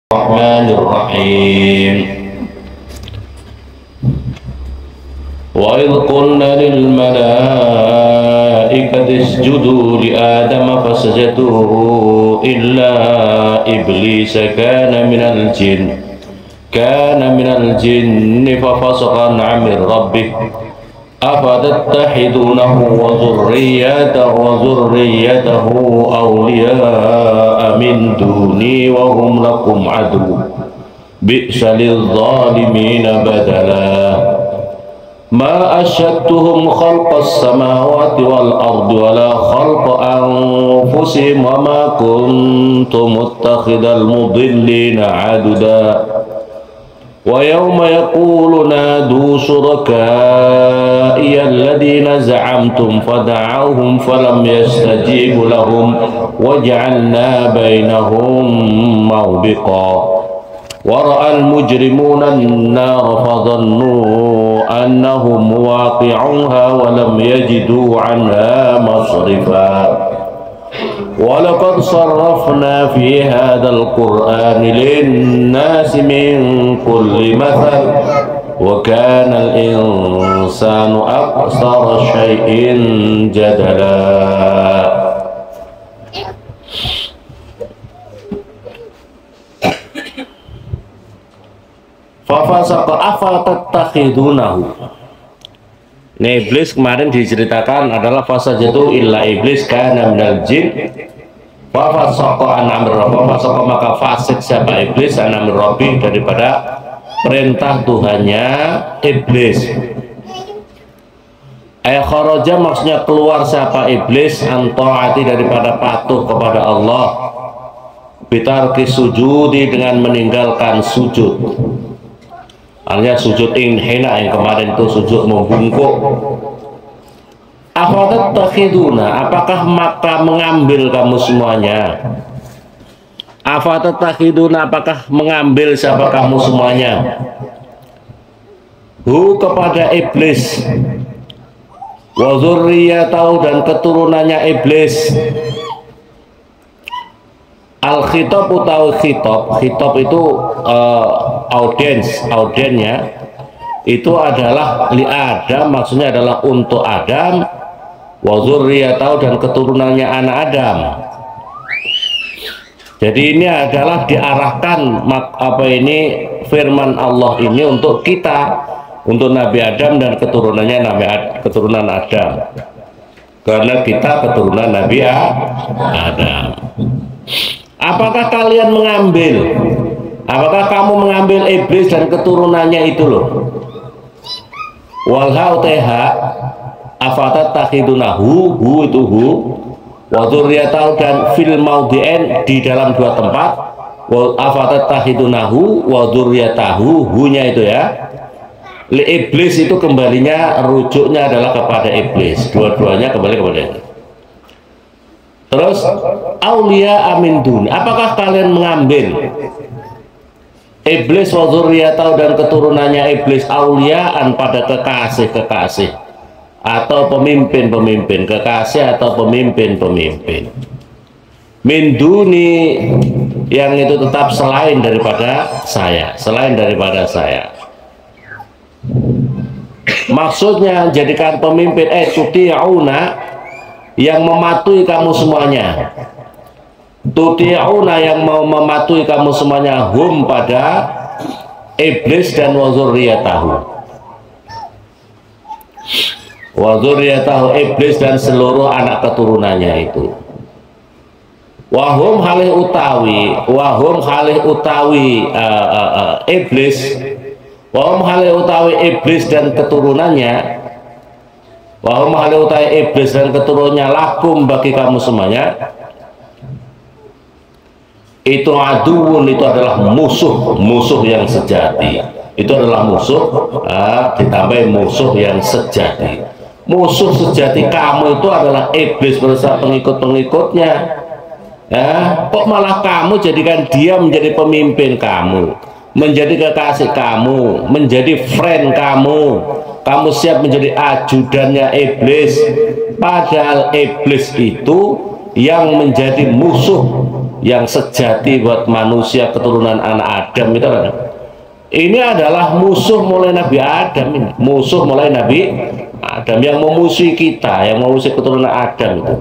الرحمن الرحيم وإذ قلنا للملائكة اسجدوا لآدم فسجدوا إلا إبليس كان من الجن ففسق عن أمر ربه أفتتخذونه وذريته أولياء من دوني وهم لكم عدو بئس للظالمين بدلا ما أشهدتهم خلق السماوات والأرض ولا خلق أنفسهم وما كنت متخذ المضلين عددا ويوم يقول نادوا شركائي الذين زعمتم فدعوهم فلم يستجيبوا لهم وجعلنا بينهم موبقا ورأى المجرمون النار فظنوا أنهم واقعوها ولم يجدوا عنها مصرفا ولقد صرفنا في هذا القرآن للناس من كل مثل وكان الإنسان أكثر شيء جدلا. Fafasaqa afatattakhidunahu. Nah, iblis kemarin diceritakan adalah fasajadu illa iblis kana minal jin fafasaqa an amri rabbih, fafasaqa maka fasik siapa iblis an amri rabbih daripada perintah Tuhannya iblis. Kharaja maksudnya keluar siapa iblis an taati daripada patuh kepada Allah, bitarki sujudi dengan meninggalkan sujud. Artinya sujud inhina yang kemarin itu sujud membungkuk. Afatatakhiduna, apakah maka mengambil kamu semuanya? Afatatakhiduna, apakah mengambil siapa kamu semuanya? Hu kepada iblis, wa dzurriyyatahu dan keturunannya iblis. Al-khitab utawi khitab itu audiensnya itu adalah li Adam, maksudnya adalah untuk Adam, wa dzurriyyatahu dan keturunannya anak Adam. Jadi ini adalah diarahkan firman Allah ini untuk kita, untuk Nabi Adam dan keturunannya keturunan Adam, karena kita keturunan Nabi Adam. Apakah kalian mengambil? Apakah kamu mengambil iblis dan keturunannya itu loh? Walhau teha afatattakhidunahu, hu itu hu, wa dzurriyyatahu dan fil maudhi'ain di dalam dua tempat, wa afatattakhidunahu wa dzurriyyatahu, hu-nya itu ya. Li iblis itu kembalinya, rujuknya adalah kepada iblis, dua-duanya kembali kepada iblis. Terus aulia amin dun, apakah kalian mengambil iblis wa dzurriyyatahu dan keturunannya iblis auliaan pada kekasih atau pemimpin, kekasih atau pemimpin min duni yang itu tetap selain daripada saya, maksudnya jadikan pemimpin tuti'una yang mematuhi kamu semuanya, tuti'una yang mau mematuhi kamu semuanya, hum pada iblis dan wa dzurriyyatahu iblis dan seluruh anak keturunannya itu. Wahum halih utawi iblis, wahum halih utawi iblis dan keturunannya, wahum halih utawi iblis dan keturunannya lakum bagi kamu semuanya, itu aduun, itu adalah musuh yang sejati. Itu adalah musuh ditambah musuh yang sejati. Musuh sejati kamu itu adalah iblis bersama pengikut-pengikutnya. Kok malah kamu jadikan dia menjadi pemimpin kamu, menjadi kekasih kamu, menjadi friend kamu, kamu siap menjadi ajudannya iblis, padahal iblis itu yang menjadi musuh yang sejati buat manusia keturunan anak Adam itu kan. Ini adalah musuh mulai Nabi Adam ini. Musuh mulai Nabi Adam yang memusuhi kita, yang memusuhi keturunan Adam itu.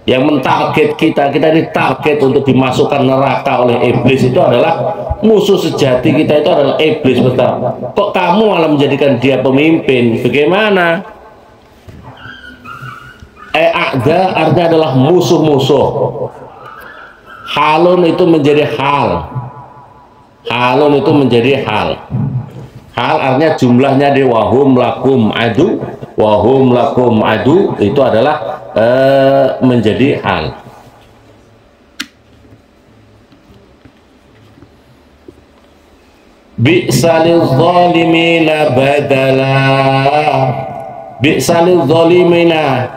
Yang mentarget kita ini target untuk dimasukkan neraka oleh iblis, itu adalah musuh sejati kita, itu adalah iblis. Betul. Kok kamu malah menjadikan dia pemimpin? Bagaimana? A'da artinya adalah musuh-musuh. Halun itu menjadi hal. Halun itu menjadi hal. Hal artinya jumlahnya di wahum lakum adu. Wahum lakum adu itu adalah menjadi hal. Bi'salil zalimina badala. Bi'salil zalimina,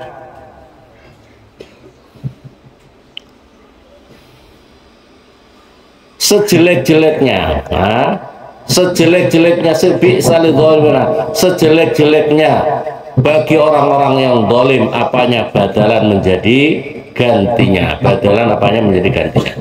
sejelek-jeleknya, sejelek-jeleknya, sejelek-jeleknya bagi orang-orang yang zalim apanya, badalan menjadi gantinya. Badalan apanya menjadi gantinya.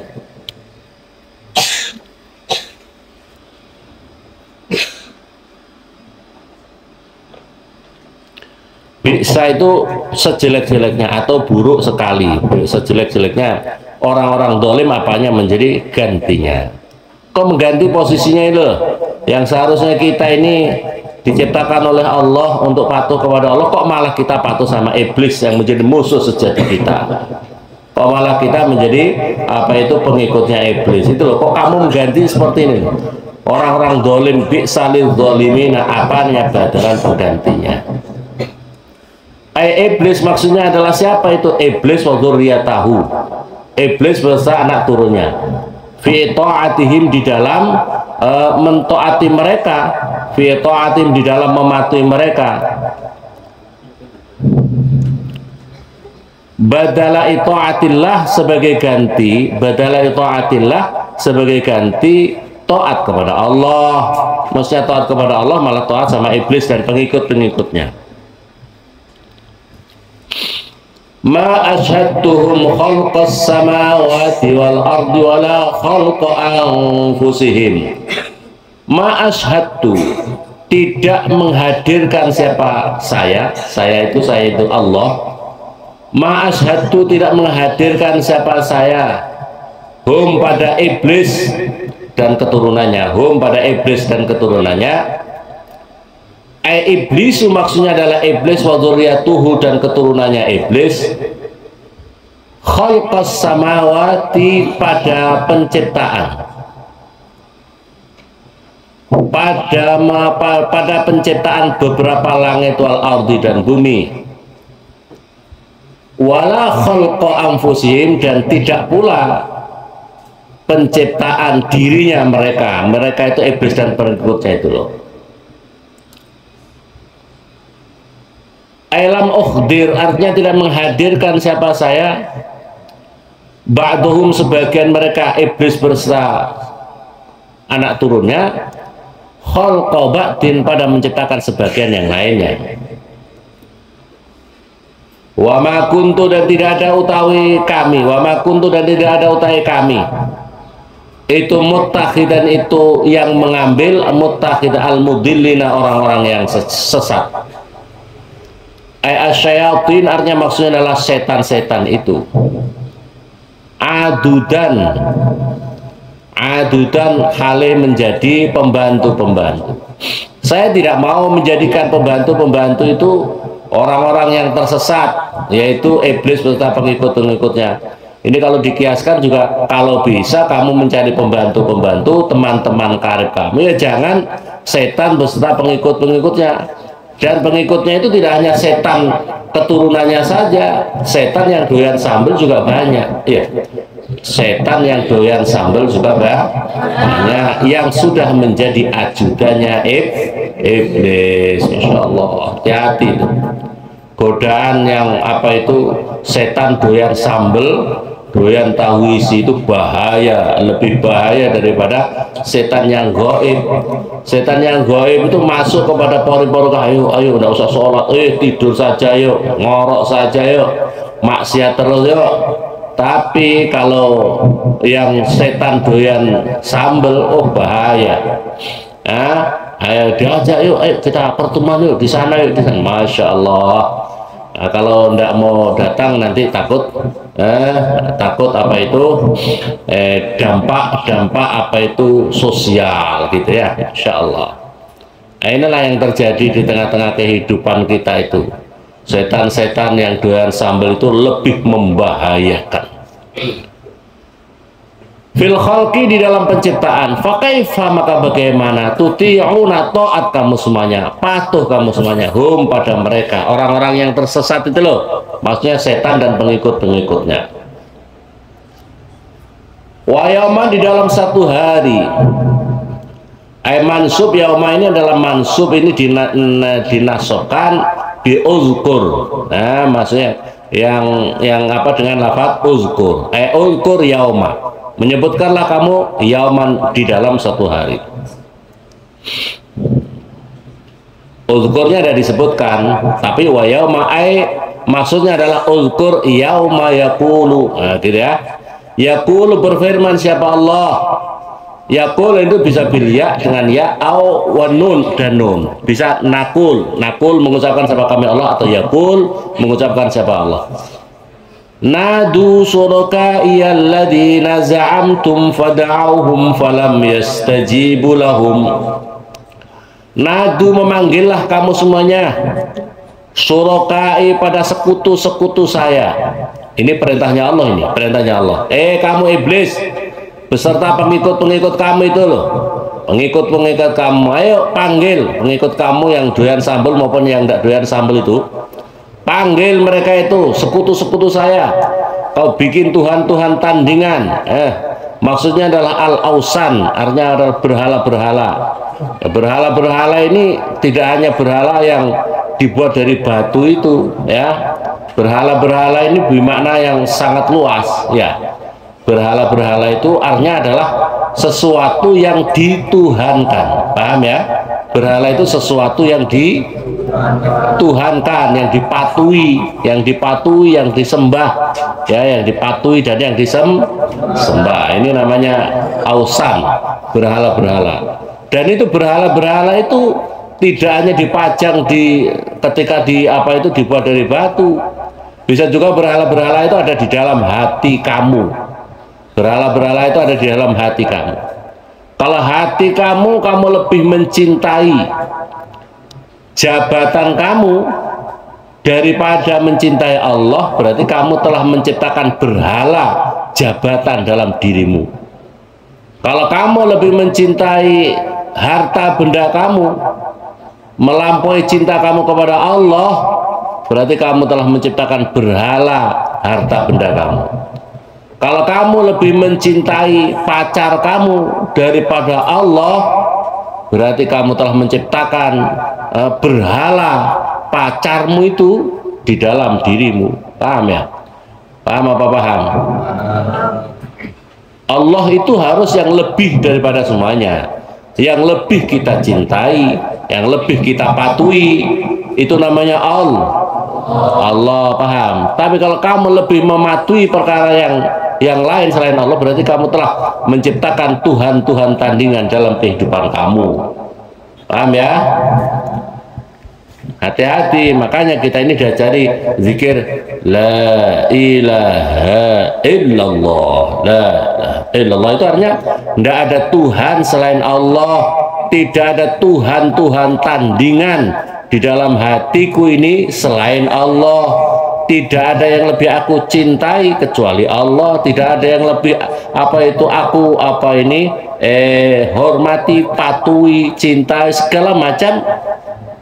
Bisa itu sejelek-jeleknya atau buruk sekali. Sejelek-jeleknya orang-orang zalim apanya menjadi gantinya. Kok mengganti posisinya itu? Yang seharusnya kita ini diciptakan oleh Allah untuk patuh kepada Allah, kok malah kita patuh sama iblis yang menjadi musuh sejati kita. Kok malah kita menjadi pengikutnya iblis itu loh. Kok kamu mengganti seperti ini? Orang-orang zalim, bi'salil zalimina, apanya badalan penggantinya. Iblis maksudnya adalah siapa itu? Iblis wa dzurriyyatahu. Iblis beserta anak turunnya. Fi ta'atihim, di dalam mentaati mereka. Fi ta'atihim, di dalam mematuhi mereka. Badala ita'atillah sebagai ganti, badala ita'atillah sebagai ganti taat kepada Allah. Maksudnya taat kepada Allah malah taat sama iblis dan pengikut-pengikutnya. Ma asyhadtuhum khalqas samawati wal ardi wala khalqa anfusihim. Ma asyhadtu, tidak menghadirkan siapa saya itu Allah. Ma asyhadtu, tidak menghadirkan siapa saya, hum pada iblis dan keturunannya, hum pada iblis dan keturunannya. Iblisu maksudnya adalah iblis wa dzurriyyatuhu dan keturunannya iblis. Khalqas samawati, pada penciptaan, pada penciptaan beberapa langit wal ardi dan bumi. Wala khalqa anfusihim, dan tidak pula penciptaan dirinya mereka itu iblis dan pengikutnya itu loh. Alam ukhdir artinya tidak menghadirkan siapa saya, ba'duhum sebagian mereka iblis beserta anak turunnya, khalqa ba'din pada menciptakan sebagian yang lainnya. Wa ma kuntu, dan tidak ada utawi kami, wa ma kuntu, dan tidak ada utawi kami. Itu muttakhidan, itu yang mengambil, muttakhid al-mudillina, orang-orang yang sesat. Asyayatin artinya maksudnya adalah setan-setan itu. Adudan hale menjadi pembantu-pembantu. Saya tidak mau menjadikan pembantu-pembantu itu orang-orang yang tersesat, yaitu iblis beserta pengikut-pengikutnya. Ini kalau dikiaskan juga, kalau bisa kamu mencari pembantu-pembantu, teman-teman karib kamu, ya jangan setan beserta pengikut-pengikutnya. Dan pengikutnya itu tidak hanya setan keturunannya saja, setan yang doyan sambal juga banyak. Ya, setan yang doyan sambal juga banyak, yang sudah menjadi ajudannya iblis. Insya Allah, hati-hati itu. Godaan yang setan doyan sambal, doyan tahu isi, itu bahaya, lebih bahaya daripada setan yang gaib. Setan yang gaib itu masuk kepada pori-pori, ayo udah usah sholat, tidur saja yuk, ngorok saja yuk, maksiat terus yuk, Tapi kalau yang setan doyan sambel, oh bahaya. Ayo diajak yuk, ayo kita pertemuan yuk di sana yuk, di sana. Masya Allah. Nah, kalau ndak mau datang nanti takut takut apa itu dampak apa itu sosial gitu ya, Insya Allah. Nah, inilah yang terjadi di tengah-tengah kehidupan kita itu. Setan-setan yang doyan sambal itu lebih membahayakan. Fil khalqi, di dalam penciptaan. Fakaifa, maka bagaimana, tuti'una, taat kamu semuanya, patuh kamu semuanya, hum, pada mereka, orang-orang yang tersesat itu loh, maksudnya setan dan pengikut-pengikutnya. Wa yauman, di dalam satu hari. Mansub yauma ini adalah mansub, ini dinasokan di uzkur. Nah, maksudnya yang apa dengan lafaz uzkur. Uzkur yauma, menyebutkanlah kamu yauman, di dalam satu hari. Uzkurnya ada disebutkan, tapi wa yauma maksudnya adalah uzkur yauma yaqulu. Nah, gitu ya. Yaqulu, berfirman siapa Allah. Yaqul itu bisa bil ya dengan ya, au wa nun dan nun. Bisa nakul mengucapkan siapa kami Allah, atau yaqul mengucapkan siapa Allah. Nadu suraka'iya alladhina za'amtum fada'auhum falam yastajibu lahum. Nadu, memanggillah kamu semuanya, suraka'i, pada sekutu-sekutu saya. Ini perintahnya Allah, ini perintahnya Allah. Kamu iblis beserta pengikut-pengikut kamu itu loh, pengikut-pengikut kamu, ayo panggil pengikut kamu yang doyan sambal maupun yang tidak doyan sambal itu, panggil mereka itu sekutu-sekutu saya. Kau bikin Tuhan-Tuhan tandingan, maksudnya adalah al-ausan, artinya adalah berhala-berhala. Berhala-berhala ini tidak hanya berhala yang dibuat dari batu itu ya, berhala-berhala ini bermakna yang sangat luas ya. Berhala-berhala itu artinya adalah sesuatu yang dituhankan, paham ya? Berhala itu sesuatu yang dituhankan, yang dipatuhi, yang disembah, ya, yang dipatuhi dan yang disembah. Ini namanya ausan, berhala-berhala. Dan itu berhala-berhala itu tidak hanya dipajang ketika dibuat dari batu, bisa juga berhala-berhala itu ada di dalam hati kamu. Berhala-berhala itu ada di dalam hati kamu. Kalau hati kamu lebih mencintai jabatan kamu daripada mencintai Allah, berarti kamu telah menciptakan berhala jabatan dalam dirimu. Kalau kamu lebih mencintai harta benda kamu melampaui cinta kamu kepada Allah, berarti kamu telah menciptakan berhala harta benda kamu. Kalau kamu lebih mencintai pacar kamu daripada Allah, berarti kamu telah menciptakan berhala pacarmu itu di dalam dirimu. Paham ya? Paham apa paham? Allah itu harus yang lebih daripada semuanya, yang lebih kita cintai, yang lebih kita patuhi, itu namanya Allah. Paham? Tapi kalau kamu lebih mematuhi perkara yang lain selain Allah, berarti kamu telah menciptakan Tuhan-Tuhan tandingan dalam kehidupan kamu. Paham ya? Hati-hati, makanya kita ini diajari zikir la ilaha illallah. La ilaha illallah itu artinya tidak ada Tuhan selain Allah, tidak ada Tuhan-Tuhan tandingan di dalam hatiku ini selain Allah. Tidak ada yang lebih aku cintai kecuali Allah. Tidak ada yang lebih hormati, patuhi, cintai, segala macam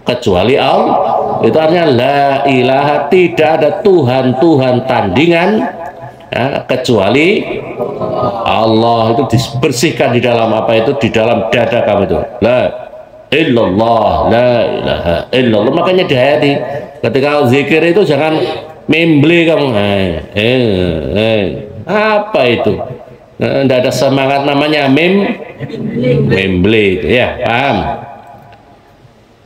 kecuali Allah. Itu artinya la ilaha, tidak ada Tuhan tandingan kecuali Allah. Itu dibersihkan di dalam di dalam dada kamu itu. La illallah, la ilaha illallah. Makanya dihayati ketika zikir itu jangan memble kamu. Apa itu? Tidak ada semangat, namanya memble ya, paham?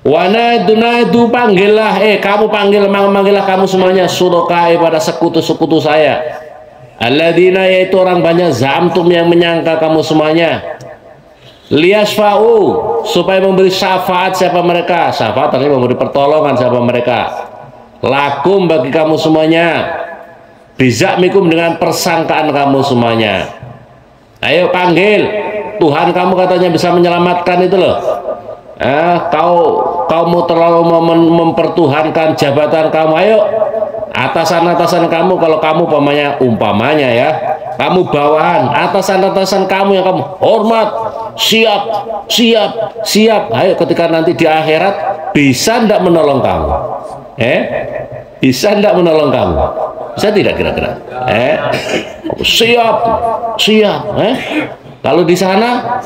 Wanadu, panggillah, kamu manggillah kamu semuanya, surokai, pada sekutu-sekutu saya. alladzina yaitu orang banyak zamtum yang menyangka kamu semuanya, liyasfa'u supaya memberi syafaat siapa mereka, syafaat artinya memberi pertolongan siapa mereka, lakum bagi kamu semuanya, bizakmikum dengan persangkaan kamu semuanya. Ayo panggil Tuhan kamu katanya bisa menyelamatkan itu loh. Kamu terlalu mempertuhankan jabatan kamu. Ayo atasan-atasan kamu, kalau kamu umpamanya ya, kamu bawahan, atasan-atasan kamu yang kamu hormat, siap. Ayo ketika nanti di akhirat bisa ndak menolong kamu? Bisa ndak menolong kamu? Bisa tidak kira-kira? Siap. Kalau di sana,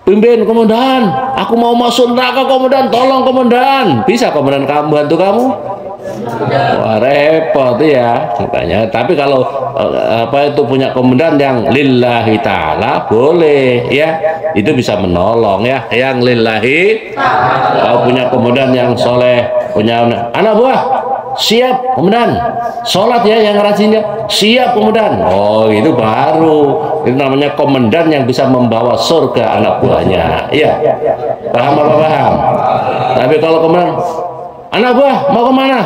pimpin komandan, aku mau masuk neraka komandan, tolong komandan. Bisa komandan kamu bantu kamu? Wah, repot ya katanya. Tapi kalau itu punya komandan yang lillahi ta'ala, boleh ya, itu bisa menolong ya, yang lillahi. Kalau punya komandan yang soleh, punya anak buah, siap komandan, sholat ya yang rajin ya, siap komandan. Oh, itu baru, itu namanya komandan yang bisa membawa surga anak buahnya. Iya, paham apa paham? Tapi kalau komandan, anak buah mau kemana?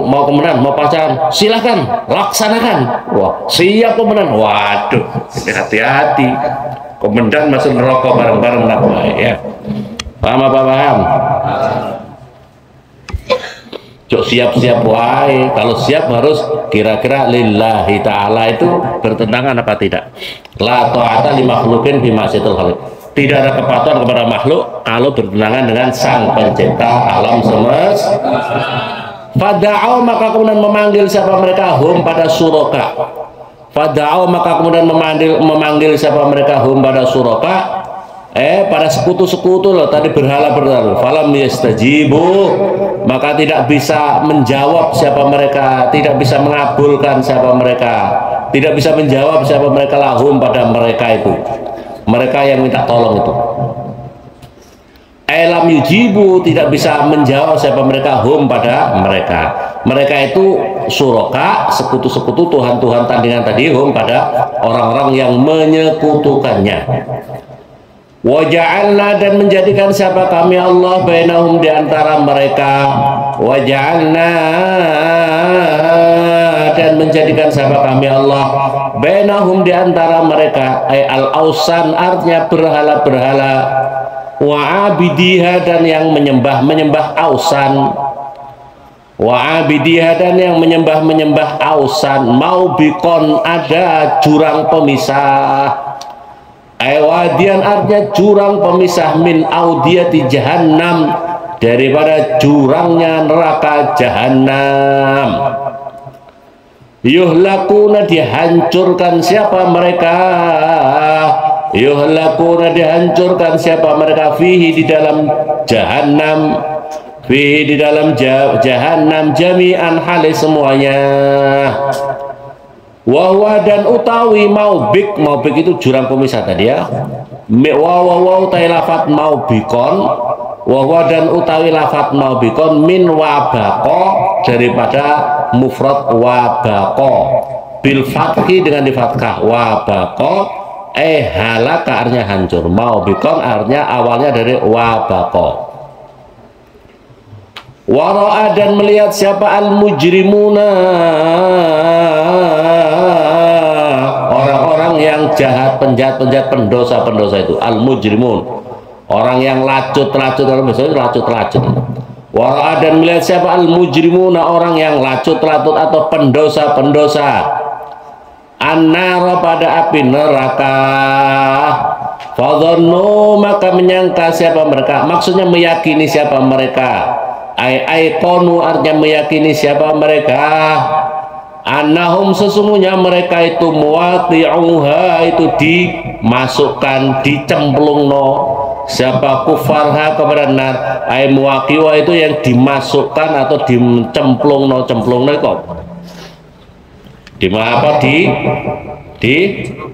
Mau komandan, mau pacaran, silahkan laksanakan. Wah, siap komandan. Waduh, hati-hati, komandan masuk neraka bareng-bareng anak buah ya. Paham apa paham? Siap-siap wae. Kalau siap harus kira-kira lillahi ta'ala, itu bertentangan apa tidak? La ta'ata li makhlukin fi ma'siyatil khaliq. Tidak ada kepatuhan kepada makhluk kalau bertentangan dengan sang pencipta alam semesta. Fada'au maka kemudian memanggil siapa mereka hum pada suraka. Fada'au maka kemudian memanggil siapa mereka hum pada suraka. Pada sekutu-sekutu loh, tadi berhala-berhala. Falam yastajibu, maka tidak bisa menjawab siapa mereka, tidak bisa mengabulkan siapa mereka, tidak bisa menjawab siapa mereka lahum pada mereka itu, mereka yang minta tolong itu. Lam yujibu, tidak bisa menjawab siapa mereka hum pada mereka. Mereka itu suraka, sekutu-sekutu, tuhan-tuhan tandingan tadi, hum pada orang-orang yang menyekutukannya. Waja'alna, dan menjadikan siapa kami Allah bainahum di antara mereka. Waja'alna, dan menjadikan siapa kami Allah bainahum di antara mereka. Al-ausan artinya berhala-berhala. Wa'abidiha, dan yang menyembah ausan. Wa'abidiha, dan yang menyembah ausan. Maubikon, ada jurang pemisah. Wadian artinya jurang pemisah, min audiyati jahannam, daripada jurangnya neraka jahannam. Yuhlakuna, dihancurkan siapa mereka. Yuhlakuna, dihancurkan siapa mereka. Fihi, di dalam jahannam. Fihi, di dalam jahannam. Jami'an, hale semuanya. Wahwa, dan utawi maubik itu jurang pemisah tadi ya. Wahwa utai lafat maubikon. Wahwa, dan utawi lafat maubikon min wabako, daripada mufrad wabako bil fathi, dengan di fathah. Wabako halaka artinya hancur, maubikon artinya awalnya dari wabako. Wara'a, dan melihat siapa al-mujrimuna, orang-orang yang jahat, penjahat, pendosa itu al-mujrimun, orang yang lacut-lacut. Wara'a, dan melihat siapa al-mujrimuna, orang yang lacut-lacut atau pendosa. An-nara, pada api neraka. Fadhannu, maka menyangka siapa mereka, maksudnya meyakini siapa mereka. Aikonu artinya meyakini siapa mereka. Annahum, sesungguhnya mereka itu muwaqi'uha, itu dimasukkan, dicemplungno siapa kufarha kepada nar. Muwaqi'uha itu yang dimasukkan atau dicemplungno itu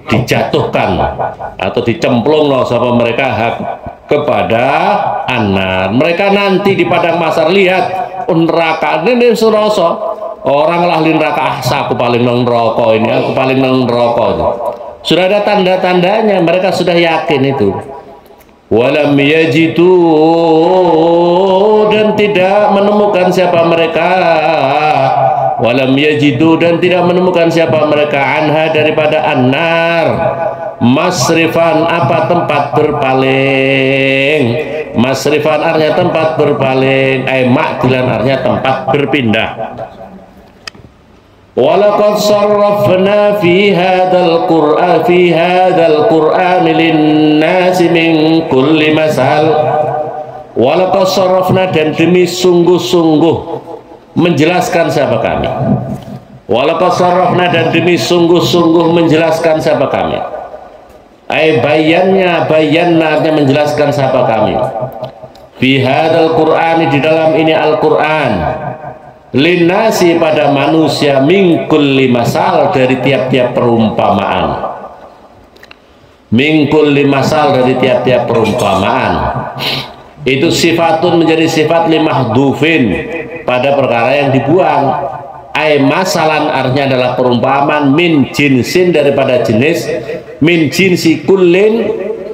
dijatuhkan atau dicemplungno siapa mereka kepada anar. Mereka nanti di padang mahsyar lihat neraka ini surasa, Orang lahir neraka, aku paling nang neraka ini, aku paling nang neraka itu. Sudah ada tanda-tandanya, mereka sudah yakin itu. Walam yajidu, dan tidak menemukan siapa mereka. Walam yajidu, dan tidak menemukan siapa mereka anha daripada annar masrifan, apa tempat berpaling. Masrifan artinya tempat berpaling, makdilan artinya tempat berpindah. Walaqad sarrafna fi hadzal Qur'an lin-nasi min kulli masal. Walaqad sarrafna, dan demi sungguh-sungguh menjelaskan siapa kami. Walaqad sarrafna, dan demi sungguh-sungguh menjelaskan siapa kami. Bayanna menjelaskan siapa kami. Fi hadzal Qur'an, di dalam ini Al-Qur'an, linnasi pada manusia, min kulli masal, dari tiap-tiap perumpamaan. Min kulli masal, dari tiap-tiap perumpamaan. Itu sifatun, menjadi sifat limahdufin, pada perkara yang dibuang. Masalan artinya adalah perumpamaan, min jinsin, daripada jenis, min jinsi kullin,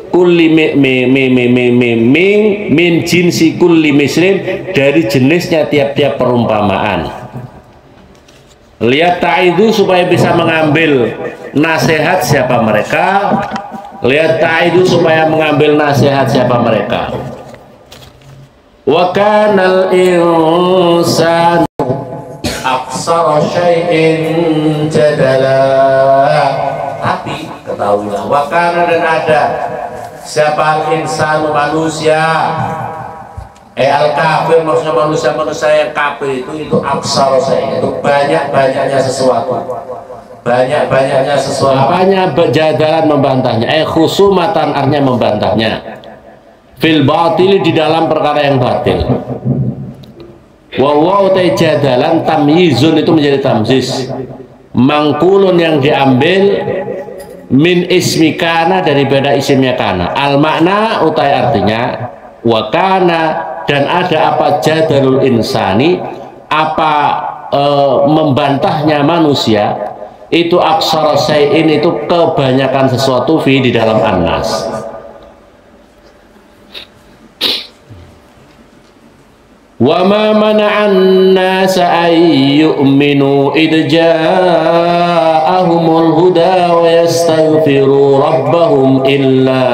kulli min jinsi kulli misrin, dari jenisnya tiap-tiap perumpamaan. Lihat ta'idu, supaya bisa mengambil nasihat siapa mereka. Lihat ta'idu, supaya mengambil nasihat siapa mereka. Wa kanal insan aksara syai'in jadala. Tapi ketahuilah, wa kana, dan ada siapa insan, manusia, al-kafir, maksudnya manusia yang kafir itu aksara syai'in, itu banyak-banyaknya sesuatu. Banyak-banyaknya sesuatu. Apanya? Jadalan, membantahnya. Khusumatan artinya membantahnya. Fil batil, di dalam perkara yang batil. Wa jadalan tamyizun, itu menjadi tamyiz. Mangkulun, yang diambil min ismi kana, daripada isimnya kana. Al makna utai artinya wa kana, dan ada apa jadalul insani, apa membantahnya manusia, itu aksara syai'in, itu kebanyakan sesuatu fi, di dalam An-Nas. Wa ma mana'an nasa ay yu'minu id ja'ahumul huda wa yastaghfiru rabbahum illa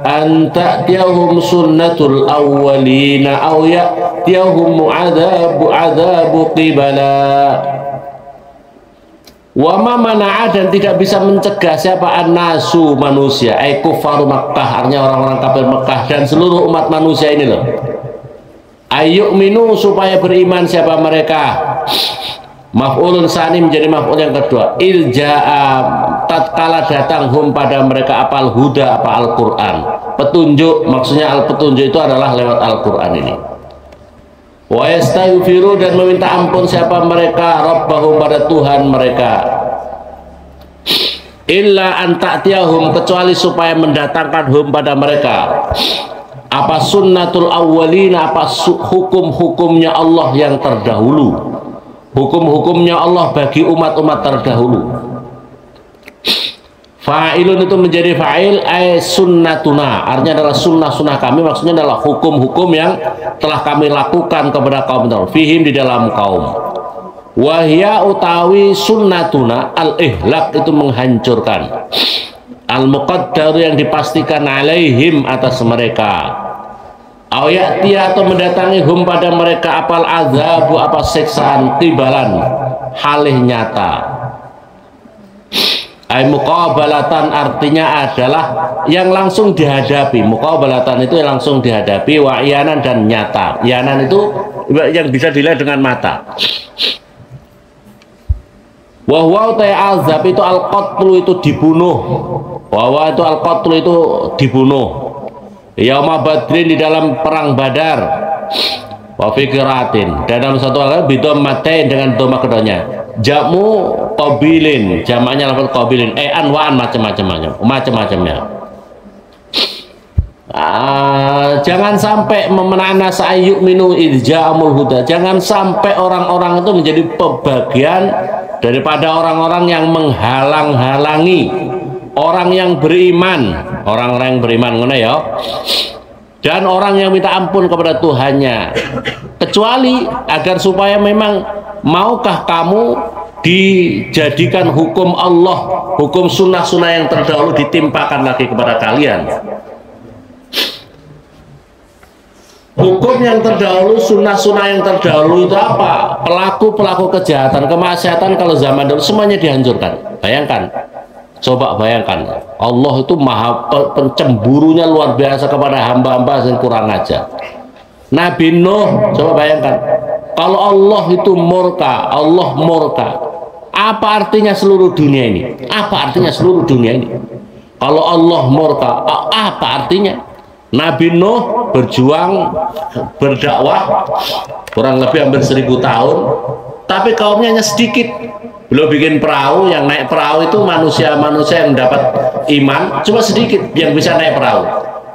an ta'tiyahum sunnatul awwalina aw ya'tiyahum adabu qibala. Wa ma mana'a, dan tidak bisa mencegah siapa an-nasu, manusia, kufaru Makkah, artinya orang-orang kafir Mekah dan seluruh umat manusia ini loh, ayyu'minu, supaya beriman siapa mereka. Maf'ulun sani, menjadi maf'ul yang kedua. Ilja'a, tatkala datang hum, pada mereka, apal huda, apa Al-Quran, petunjuk. Maksudnya petunjuk itu adalah lewat Al-Quran ini. Wa yastaghfiru, dan meminta ampun siapa mereka, rabbahum, pada Tuhan mereka. Illa an ta'tiyahum, kecuali supaya mendatangkan hum, pada mereka, apa sunnatul awwalina, apa hukum-hukumnya Allah yang terdahulu, hukum-hukumnya Allah bagi umat-umat terdahulu. Fa'ilun, itu menjadi fa'il, sunnatuna, artinya adalah sunnah-sunnah kami, maksudnya adalah hukum-hukum yang telah kami lakukan kepada kaum terdahulu, fihim, di dalam kaum. Wahya utawi sunnatuna al-ihlak, itu menghancurkan, al-muqaddar, yang dipastikan, alaihim, atas mereka. Ayatiya, atau mendatangi hum, pada mereka, apal azabu, apa siksaan, tibalan, halih nyata. Muqabalatan artinya adalah yang langsung dihadapi. Muqabalatan itu yang langsung dihadapi, wa iyanan, dan nyata. Iyanan itu yang bisa dilihat dengan mata. Wahwa azab itu al-qatlu, itu dibunuh. Wahwa itu al-qatlu, itu dibunuh. Yauma Badrin, di dalam perang Badar. Wa fikiratin, dalam satu hal bidom matain, dengan doma keduanya. Jamu qabilin, jamaknya lafal qabilin, anwaan, macam-macamnya. jangan sampai memenana sa'ayyuk minu idja'amul huda. Jangan sampai orang-orang itu menjadi pembagian daripada orang-orang yang menghalang-halangi orang yang beriman, orang-orang yang beriman ngono ya. Dan orang yang minta ampun kepada Tuhannya, kecuali agar supaya memang maukah kamu dijadikan hukum Allah, hukum sunnah-sunnah yang terdahulu ditimpakan lagi kepada kalian. Hukum yang terdahulu, sunnah-sunnah yang terdahulu itu apa? Pelaku-pelaku kejahatan, kemaksiatan kalau zaman dulu semuanya dihancurkan. Bayangkan, coba bayangkan, Allah itu maha pencemburunya luar biasa kepada hamba-hamba yang kurang ajar. Nabi Nuh, coba bayangkan, kalau Allah itu murka, Allah murka, apa artinya seluruh dunia ini? Apa artinya seluruh dunia ini? Kalau Allah murka, apa artinya? Nabi Nuh berjuang, berdakwah kurang lebih hampir 1000 tahun, tapi kaumnya hanya sedikit. Belum bikin perahu, yang naik perahu itu manusia-manusia yang dapat iman cuma sedikit yang bisa naik perahu.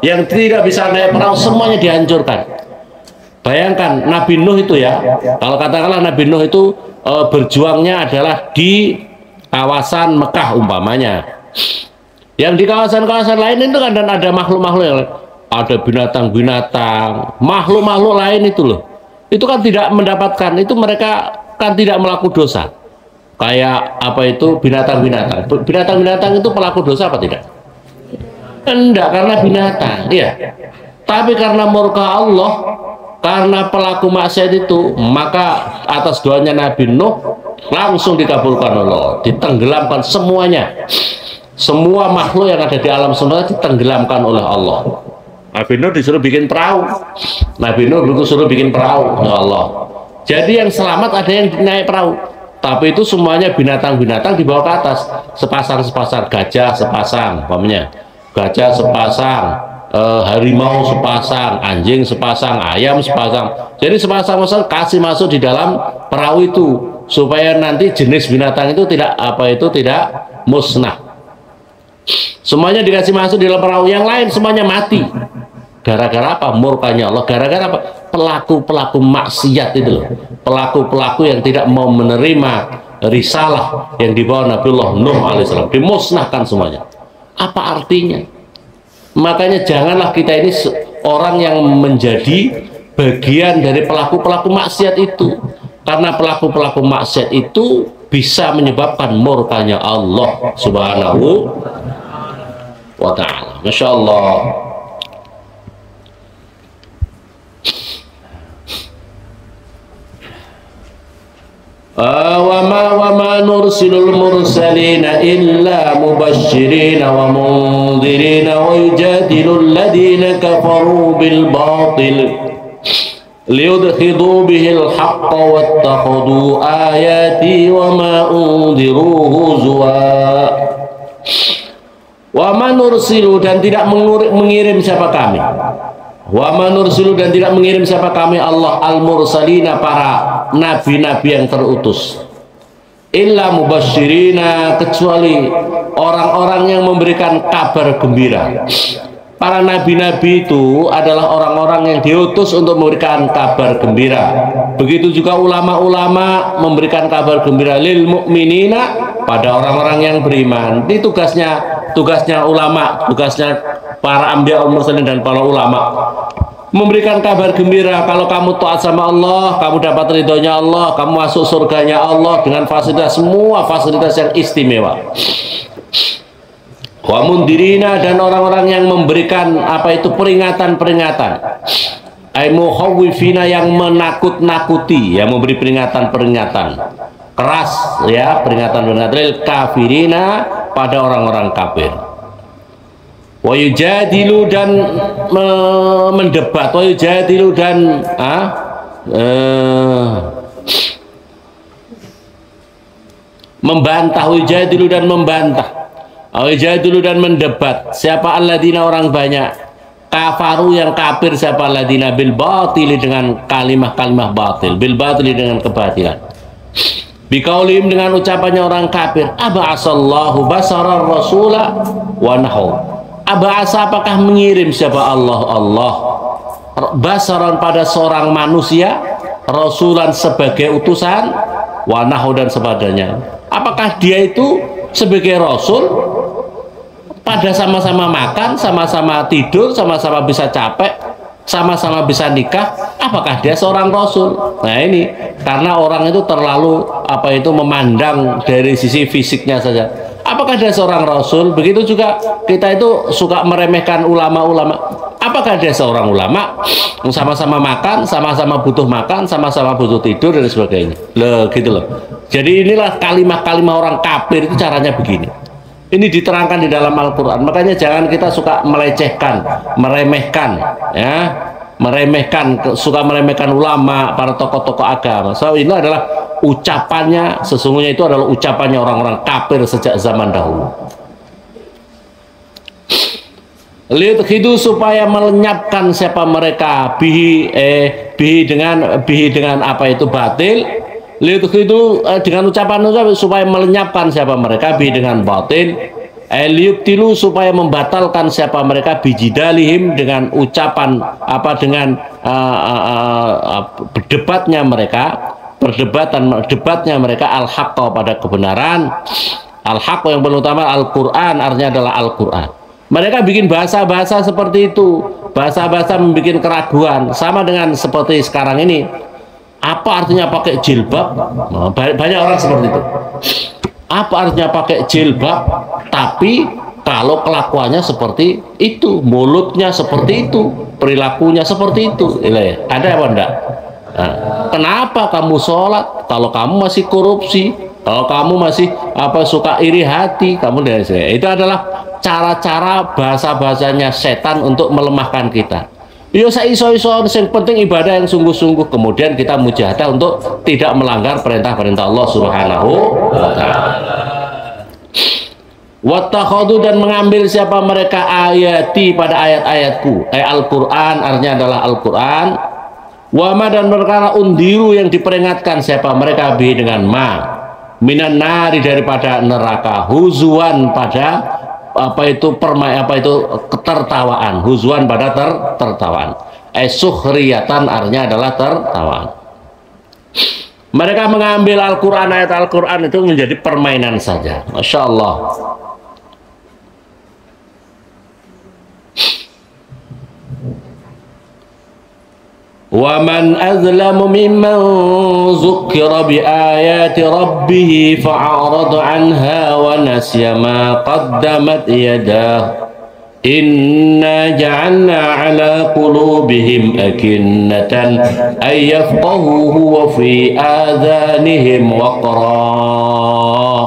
Yang tidak bisa naik perahu semuanya dihancurkan. Bayangkan Nabi Nuh itu ya, kalau katakanlah Nabi Nuh itu berjuangnya adalah di kawasan Mekah umpamanya. Yang di kawasan-kawasan lain itu kan dan ada makhluk-makhluk yang lain. Ada binatang-binatang, makhluk-makhluk lain itu loh. Itu kan tidak mendapatkan, itu mereka kan tidak melakukan dosa. Kayak apa itu binatang-binatang. Binatang-binatang itu pelaku dosa apa tidak? Enggak, karena binatang, iya. Tapi karena murka Allah, karena pelaku maksiat itu, maka atas doanya Nabi Nuh langsung dikabulkan Allah, ditenggelamkan semuanya. Semua makhluk yang ada di alam semesta ditenggelamkan oleh Allah. Nabi Nuh disuruh bikin perahu. Nabi Nuh disuruh bikin perahu, ya Allah. Jadi yang selamat ada yang naik perahu. Tapi itu semuanya binatang-binatang dibawa ke atas. Sepasang-sepasang gajah sepasang, umpamanya. Gajah sepasang, harimau sepasang, anjing sepasang, ayam sepasang. Jadi sepasang-sepasang kasih masuk di dalam perahu itu supaya nanti jenis binatang itu tidak tidak musnah. Semuanya dikasih masuk di dalam perahu, yang lain semuanya mati. Gara-gara apa? Murkanya Allah. Gara-gara apa? Pelaku-pelaku maksiat itu loh. Pelaku-pelaku yang tidak mau menerima risalah yang dibawa Nabiullah Nuh alaihissalam. Dimusnahkan semuanya. Apa artinya? Makanya janganlah kita ini orang yang menjadi bagian dari pelaku-pelaku maksiat itu. Karena pelaku-pelaku maksiat itu bisa menyebabkan murkanya Allah subhanahu wa ta'ala. Masya Allah. وما نرسل المرسلين إلا مبشرين ومنذرين ويجادل الذين كفروا بالباطل ليدحضوا به الحق واتخذوا آياتي وما أنذروا هزوا. وما نرسل dan tidak mengirim siapa kami. Wa manursilu dan tidak mengirim siapa kami Allah al-mursalina para nabi-nabi yang terutus illa mubasyirina kecuali orang-orang yang memberikan kabar gembira. Para nabi-nabi itu adalah orang-orang yang diutus untuk memberikan kabar gembira. Begitu juga ulama-ulama memberikan kabar gembira lil mu'minina pada orang-orang yang beriman. Ini tugasnya ulama, tugasnya para anbiya mursalin dan para ulama memberikan kabar gembira. Kalau kamu taat sama Allah, kamu dapat ridhonya Allah, kamu masuk surganya Allah dengan fasilitas, semua fasilitas yang istimewa. Wa mundirina dan orang-orang yang memberikan apa itu peringatan-peringatan. Ai mukhawwifina yang menakut-nakuti, yang memberi peringatan-peringatan keras ya, peringatan-peringatan lil kafirina pada orang-orang kafir. Wa yujadilu dan mendebat, wa yujadilu dan membantah, yujadilu dan membantah, yujadilu dan mendebat. Siapa alladzina orang banyak, kafaru yang kafir, siapa alladzina bil batili dengan kalimah-kalimah batil, bil batili dengan kebatilan. Biqaulihim dengan ucapannya orang kafir, aba'asallahu basarar rasula wa nahu. Aba'asa apakah mengirim siapa Allah basaran pada seorang manusia, rasulan sebagai utusan, wa nahu dan sebagainya. Apakah dia itu sebagai rasul pada sama-sama makan, sama-sama tidur, sama-sama bisa capek, sama-sama bisa nikah? Apakah dia seorang rasul? Nah ini karena orang itu terlalu memandang dari sisi fisiknya saja. Apakah dia seorang rasul? Begitu juga kita itu suka meremehkan ulama-ulama. Apakah dia seorang ulama? Sama-sama makan, sama-sama butuh makan, sama-sama butuh tidur dan sebagainya. Loh, gitu loh. Jadi inilah kalimat-kalimat orang kafir itu caranya begini. Ini diterangkan di dalam Al-Quran. Makanya jangan kita suka melecehkan, meremehkan, ya, suka meremehkan ulama, para tokoh-tokoh agama. So ini adalah ucapannya, sesungguhnya itu adalah ucapannya orang-orang kafir sejak zaman dahulu. Lihat supaya melenyapkan siapa mereka bihi dengan apa itu batil. Lihat dengan ucapan supaya melenyapkan siapa mereka bihi dengan batil. Lihat supaya membatalkan siapa mereka bijidalihim dengan ucapan berdebatnya mereka, debatnya mereka al-haqqa pada kebenaran. Al-haqqa yang paling utama Al-Quran, artinya adalah Al-Quran. Mereka bikin bahasa-bahasa seperti itu, bahasa-bahasa membuat keraguan, sama dengan seperti sekarang ini. Apa artinya pakai jilbab? Nah, banyak orang seperti itu. Apa artinya pakai jilbab? Tapi kalau kelakuannya seperti itu, mulutnya seperti itu, perilakunya seperti itu, ada apa enggak? Nah, kenapa kamu sholat kalau kamu masih korupsi? Kalau kamu masih suka iri hati, kamu dan saya. Itu adalah cara-cara bahasa-bahasanya setan untuk melemahkan kita. Yo iso-iso, yang penting ibadah yang sungguh-sungguh. Kemudian kita mujahadah untuk tidak melanggar perintah-perintah Allah Subhanahu wa taala. Wattakhadhu dan mengambil siapa mereka ayati pada ayat-ayatku. Al-Qur'an artinya adalah Al-Qur'an. Wama dan perkara undiru yang diperingatkan siapa mereka bi dengan minan nari daripada neraka, huzuan pada ketertawaan, huzuan pada tertawaan. Sukhriyatan artinya adalah tertawaan. Mereka mengambil Al-Quran, ayat Al-Quran itu menjadi permainan saja. Masya Allah. وَمَنْ أَظْلَمُ مِمَّنْ ذُكِّرَ بِآيَاتِ رَبِّهِ فَأَعْرَضَ عَنْهَا وَنَسِيَ مَا قَدَّمَتْ يَدَاهُ إِنَّا جَعَلْنَا عَلَى قُلُوبِهِمْ أَكِنَّةً أَنْ يَفْقَهُوهُ وَفِي آذَانِهِمْ وَقْرًا.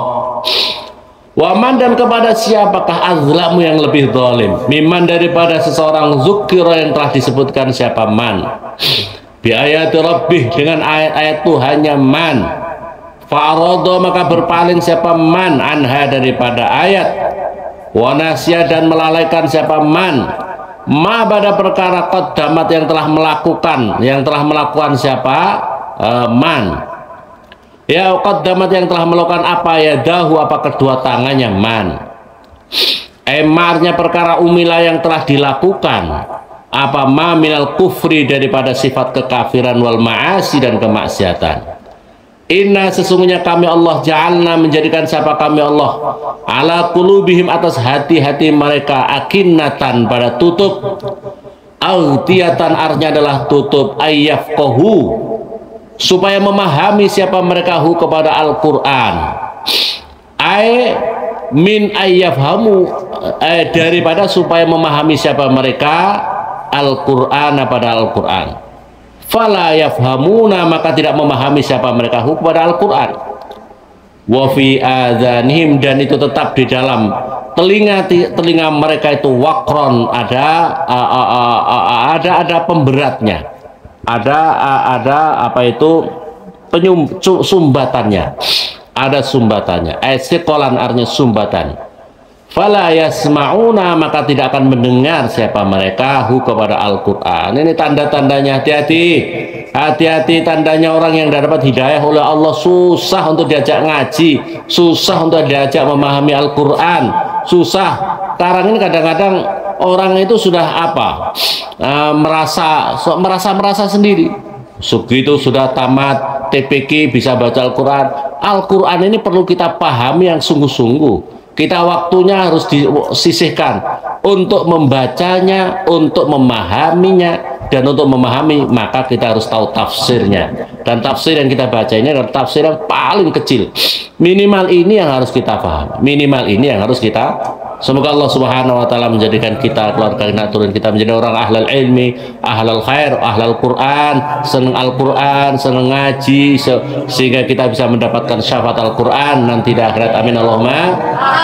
Waman dan kepada siapakah azlamu yang lebih zalim miman daripada seseorang zukira yang telah disebutkan siapa man bi ayati rabbih dengan ayat-ayat Tuhannya man fa'arada maka berpaling siapa man anha daripada ayat wa nasya dan melalaikan siapa man ma pada perkara qaddamat yang telah melakukan siapa man. Ya qaddamat yang telah melakukan apa ya dahu apa kedua tangannya man. Emarnya perkara umilah yang telah dilakukan apa ma minal kufri daripada sifat kekafiran wal ma'asi dan kemaksiatan. Inna sesungguhnya kami Allah ja'alna menjadikan siapa kami Allah ala qulubihim atas hati-hati mereka akinnatan pada tutup autiyatan artinya adalah tutup ayyafqahu supaya memahami siapa mereka kepada Al-Quran min ayyafhamu daripada supaya memahami siapa mereka Al-Quran pada Al-Quran fala yafhamuna maka tidak memahami siapa mereka kepada Al-Quran wa fi adhanihim dan itu tetap di dalam telinga mereka itu waqron ada pemberatnya ada sumbatannya, ada sumbatannya. Siqalan artinya sumbatan. Fala yasma'una maka tidak akan mendengar siapa mereka kepada Al-Quran. Ini tanda-tandanya, hati-hati tandanya orang yang dapat hidayah oleh Allah susah untuk diajak ngaji, susah untuk diajak memahami Al-Quran, susah. Sekarang ini kadang-kadang orang itu sudah apa? Merasa sendiri. Begitu sudah tamat TPQ bisa baca Al-Quran. Al-Quran ini perlu kita pahami yang sungguh-sungguh. Kita waktunya harus disisihkan untuk membacanya, untuk memahaminya, dan untuk memahami maka kita harus tahu tafsirnya. Dan tafsir yang kita baca ini adalah tafsir yang paling kecil. Minimal ini yang harus kita paham. Minimal ini yang harus kita. Semoga Allah Subhanahu wa taala menjadikan kita, keluarga turun kita menjadi orang ahlul ilmi, ahlul khair, ahlul Quran, senang Al-Quran, senang ngaji, sehingga kita bisa mendapatkan syafaat Al-Quran nanti di akhirat. Amin Allahumma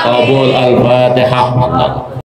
qabul. Al-Fatihah.